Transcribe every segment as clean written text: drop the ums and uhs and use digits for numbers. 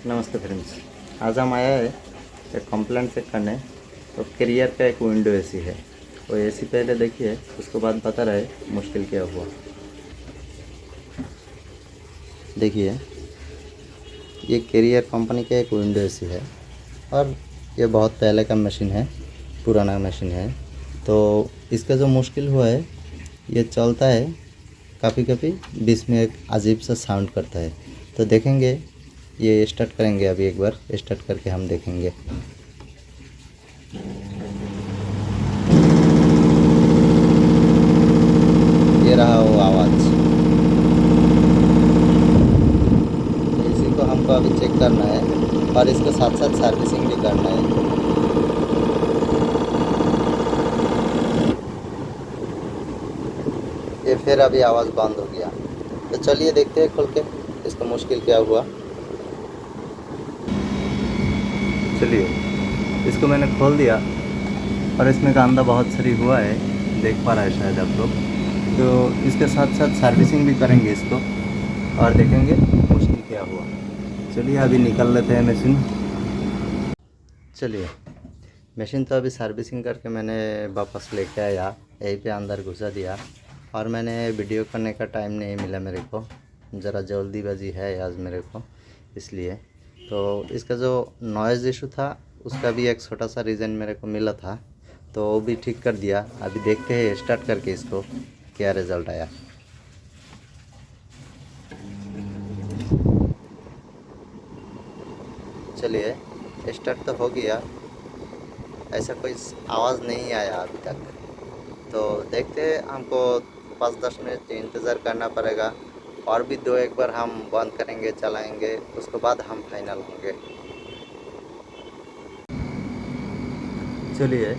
नमस्ते फ्रेंड्स। आज हम आया है एक कंप्लेंट चेक करने। तो कैरियर का एक विंडो एसी है, वो एसी पहले देखिए, उसके बाद बता रहे मुश्किल क्या हुआ। देखिए, ये कैरियर कंपनी का एक विंडो एसी है और ये बहुत पहले का मशीन है, पुराना मशीन है। तो इसका जो मुश्किल हुआ है, ये चलता है कभी कभी बीच में एक अजीब सा साउंड करता है। तो देखेंगे, ये स्टार्ट करेंगे, अभी एक बार स्टार्ट करके हम देखेंगे। ये रहा वो आवाज़। तो इसी को हमको अभी चेक करना है और इसके साथ साथ सर्विसिंग भी करना है। ये फिर अभी आवाज़ बंद हो गया। तो चलिए देखते हैं खोल के इसका मुश्किल क्या हुआ। चलिए, इसको मैंने खोल दिया और इसमें कांदा बहुत सही हुआ है, देख पा रहा है शायद आप लोग। तो इसके साथ साथ सर्विसिंग भी करेंगे इसको और देखेंगे मुश्किल क्या हुआ। चलिए अभी निकल लेते हैं मशीन। चलिए, मशीन तो अभी सर्विसिंग करके मैंने वापस लेके आया, यहीं पे अंदर घुसा दिया। और मैंने वीडियो करने का टाइम नहीं मिला मेरे को, ज़रा जल्दीबाजी है आज मेरे को, इसलिए। तो इसका जो नॉइज़ इशू था, उसका भी एक छोटा सा रीज़न मेरे को मिला था, तो वो भी ठीक कर दिया। अभी देखते हैं स्टार्ट करके इसको क्या रिज़ल्ट आया। चलिए, स्टार्ट तो हो गया, ऐसा कोई आवाज़ नहीं आया अभी तक। तो देखते हैं, हमको 5-10 मिनट इंतज़ार करना पड़ेगा और भी 2-1 बार हम बंद करेंगे, चलाएंगे, उसके बाद हम फाइनल होंगे। चलिए,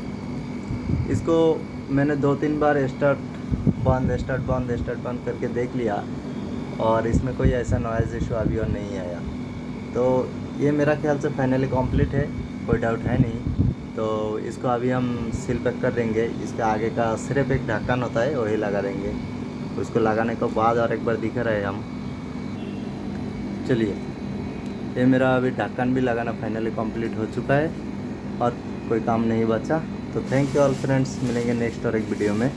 इसको मैंने 2-3 बार स्टार्ट बंद करके देख लिया और इसमें कोई ऐसा नॉइज़ इशू अभी और नहीं आया। तो ये मेरा ख्याल से फाइनली कंप्लीट है, कोई डाउट है नहीं। तो इसको अभी हम सील पैक कर देंगे। इसका आगे का सिर्फ एक ढक्कन होता है, वही लगा देंगे। उसको लगाने के बाद और एक बार दिखा रहे हम। चलिए, ये मेरा अभी ढक्कन भी लगाना फाइनली कंप्लीट हो चुका है और कोई काम नहीं बचा। तो थैंक यू ऑल फ्रेंड्स, मिलेंगे नेक्स्ट और एक वीडियो में।